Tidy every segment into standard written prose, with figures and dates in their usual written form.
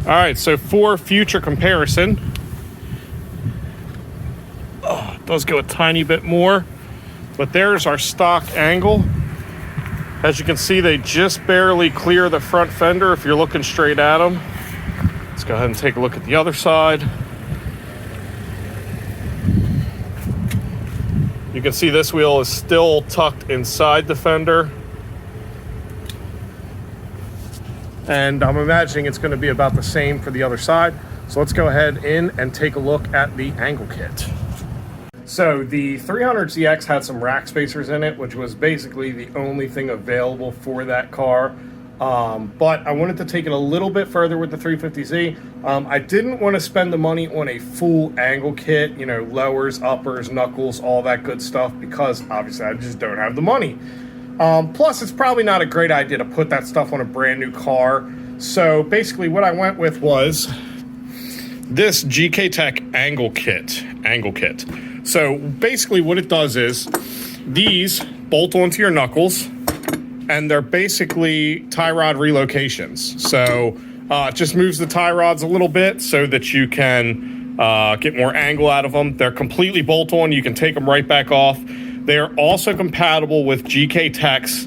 All right, so for future comparison, it does go a tiny bit more, but there's our stock angle. As you can see, they just barely clear the front fender if you're looking straight at them. Let's go ahead and take a look at the other side. You can see this wheel is still tucked inside the fender. And I'm imagining it's going to be about the same for the other side. So let's go ahead in and take a look at the angle kit. So the 300ZX had some rack spacers in it, which was basically the only thing available for that car. But I wanted to take it a little bit further with the 350Z. I didn't want to spend the money on a full angle kit, you know, lowers, uppers, knuckles, all that good stuff, because obviously I just don't have the money. Plus, it's probably not a great idea to put that stuff on a brand new car. So basically what I went with was this GKTech angle kit. So basically what it does is these bolt onto your knuckles, and they're basically tie rod relocations. So it just moves the tie rods a little bit so that you can get more angle out of them. They're completely bolt on. You can take them right back off. They are also compatible with GKTech's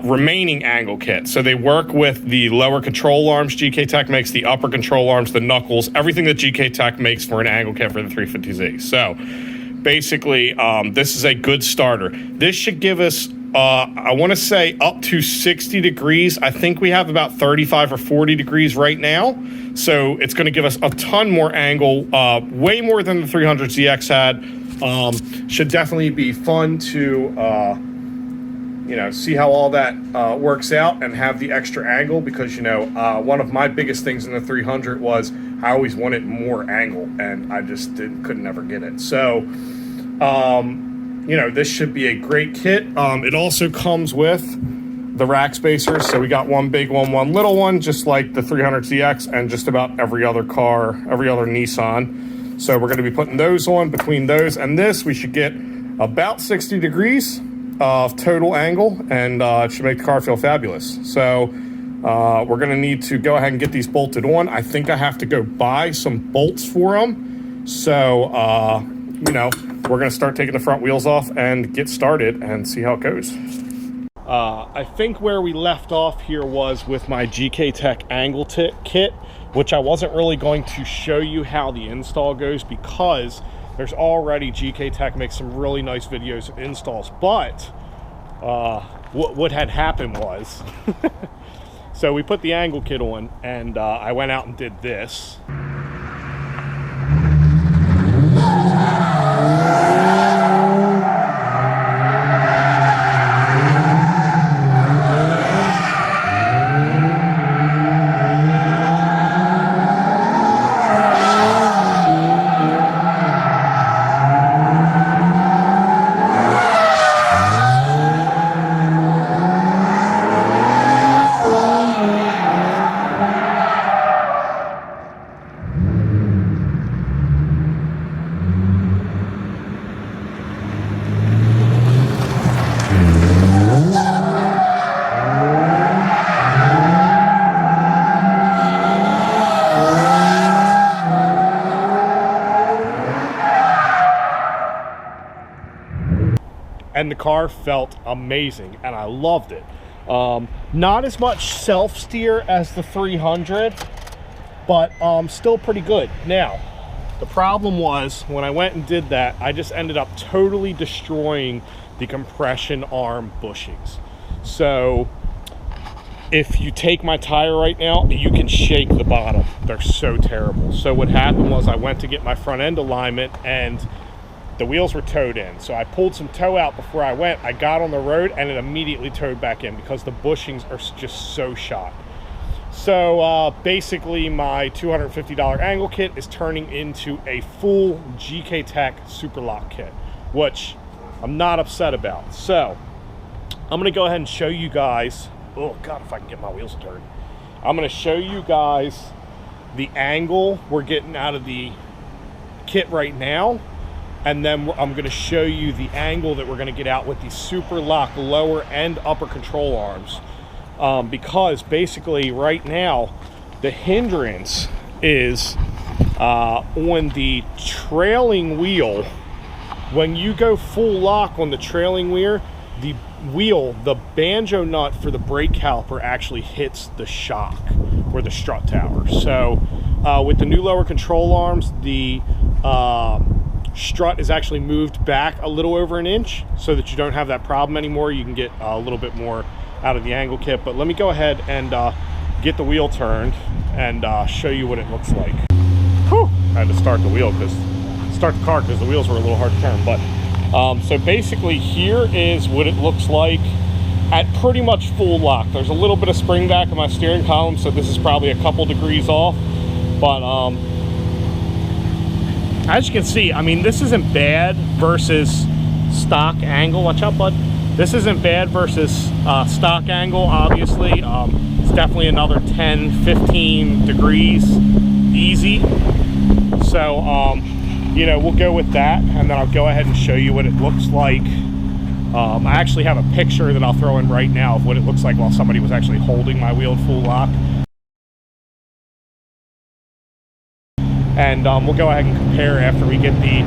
remaining angle kit. So they work with the lower control arms GKTech makes, the upper control arms, the knuckles, everything that GKTech makes for an angle kit for the 350Z. So basically, this is a good starter. This should give us, I want to say, up to 60 degrees. I think we have about 35 or 40 degrees right now. So it's going to give us a ton more angle, way more than the 300ZX had. Should definitely be fun to, you know, see how all that works out and have the extra angle, because, you know, one of my biggest things in the 300 was I always wanted more angle, and I just couldn't ever get it. So, you know, this should be a great kit. It also comes with the rack spacers. So we got one big one, one little one, just like the 300ZX and just about every other car, every other Nissan. So we're going to be putting those on. Between those and this, we should get about 60 degrees of total angle, and it should make the car feel fabulous. So we're going to need to go ahead and get these bolted on. I think I have to go buy some bolts for them. So, you know, we're going to start taking the front wheels off and get started and see how it goes. I think where we left off here was with my GKTech angle kit, which I wasn't really going to show you how the install goes because there's already GKTech makes some really nice videos of installs. But what had happened was, so we put the angle kit on, and I went out and did this. And the car felt amazing, and I loved it. Not as much self-steer as the 300, but still pretty good. Now, the problem was, when I went and did that, I just ended up totally destroying the compression arm bushings. So, if you take my tire right now, you can shake the bottom. They're so terrible. So what happened was I went to get my front end alignment, and the wheels were towed in. So I pulled some tow out before I went. I got on the road and it immediately towed back in because the bushings are just so shot. So basically my $250 angle kit is turning into a full GKTech Superlock kit, which I'm not upset about. So I'm gonna go ahead and show you guys, oh God, if I can get my wheels to turn. I'm gonna show you guys the angle we're getting out of the kit right now. And then I'm going to show you the angle that we're going to get out with the Superlock lower and upper control arms. Because basically right now, the hindrance is on the trailing wheel. When you go full lock on the trailing wheel, the banjo nut for the brake caliper actually hits the shock or the strut tower. So with the new lower control arms, the strut is actually moved back a little over an inch so that you don't have that problem anymore. You can get a little bit more out of the angle kit. But let me go ahead and get the wheel turned and show you what it looks like. Whew. I had to start the car because the wheels were a little hard to turn. But so basically here is what it looks like at pretty much full lock. There's a little bit of spring back in my steering column, so this is probably a couple degrees off. But as you can see, I mean, this isn't bad versus stock angle. Watch out, bud. This isn't bad versus stock angle, obviously. It's definitely another 10, 15 degrees easy. So, you know, we'll go with that, and then I'll go ahead and show you what it looks like. I actually have a picture that I'll throw in right now of what it looks like while somebody was actually holding my wheel full lock. And we'll go ahead and compare after we get the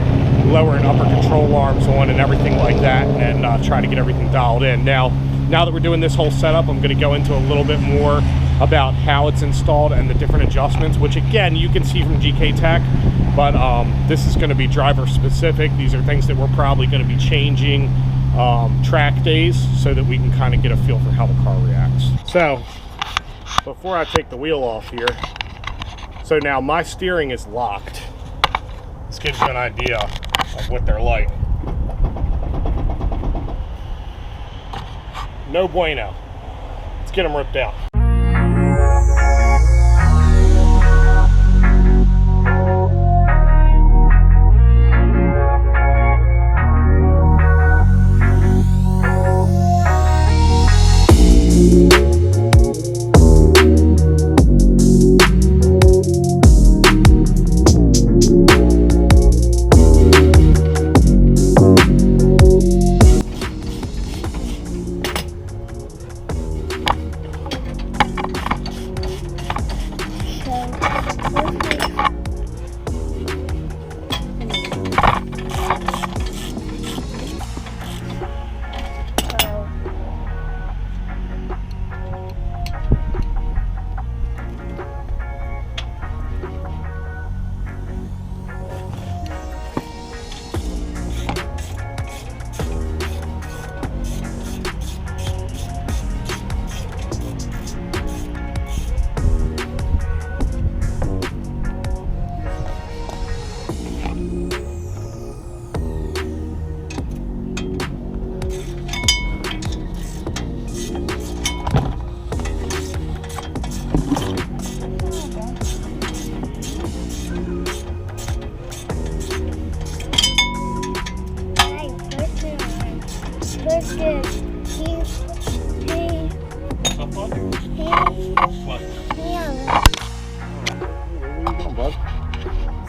lower and upper control arms on and everything like that, and try to get everything dialed in. Now that we're doing this whole setup, I'm going to go into a little bit more about how it's installed and the different adjustments, which again, you can see from GKTech, but this is going to be driver specific. These are things that we're probably going to be changing track days so that we can kind of get a feel for how the car reacts. So before I take the wheel off here, so now my steering is locked. This gives you an idea of what they're like. No bueno. Let's get them ripped out.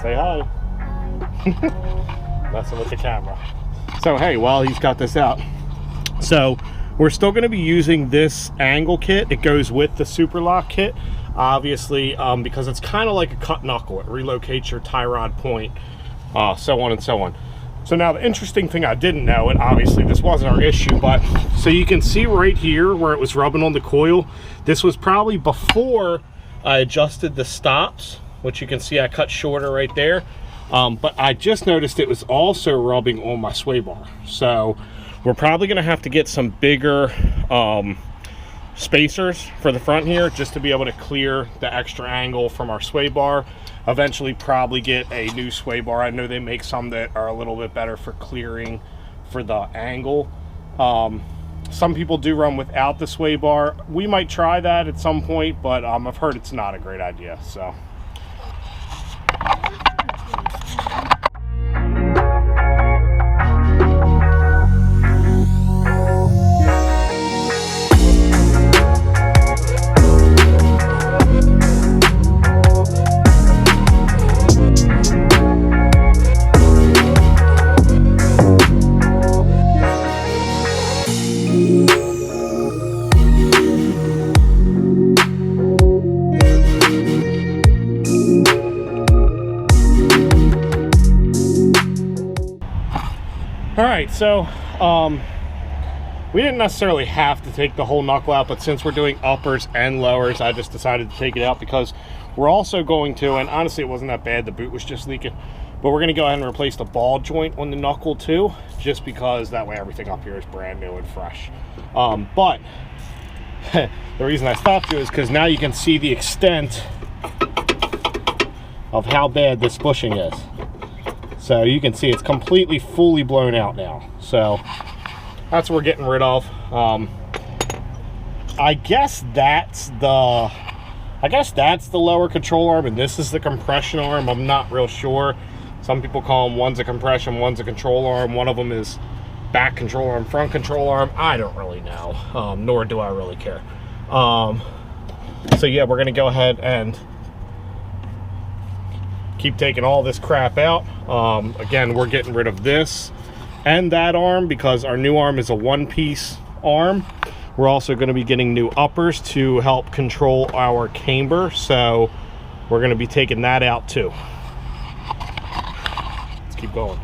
Say hi. Messing with the camera. So hey, while he's got this out, so we're still going to be using this angle kit. It goes with the Superlock kit, obviously, because it's kind of like a cut knuckle. It relocates your tie rod point, so on and so on. So now the interesting thing I didn't know, and obviously this wasn't our issue, but so you can see right here where it was rubbing on the coil, this was probably before I adjusted the stops, which you can see I cut shorter right there. But I just noticed it was also rubbing on my sway bar. So we're probably gonna have to get some bigger spacers for the front here just to be able to clear the extra angle from our sway bar. Eventually probably get a new sway bar. I know they make some that are a little bit better for clearing for the angle. Some people do run without the sway bar. We might try that at some point, but I've heard it's not a great idea, so. so we didn't necessarily have to take the whole knuckle out, but since we're doing uppers and lowers, I just decided to take it out because we're also going to, and honestly it wasn't that bad, the boot was just leaking, but we're going to go ahead and replace the ball joint on the knuckle too, just because that way everything up here is brand new and fresh. But the reason I stopped you is because now you can see the extent of how bad this bushing is. So you can see it's completely fully blown out now. So that's what we're getting rid of. I guess that's the lower control arm and this is the compression arm. I'm not real sure. Some people call them, one's a compression, one's a control arm. One of them is back control arm, front control arm. I don't really know, nor do I really care. So yeah, we're gonna go ahead and keep taking all this crap out. Again, we're getting rid of this and that arm because our new arm is a one-piece arm. We're also going to be getting new uppers to help control our camber, so we're going to be taking that out too. Let's keep going.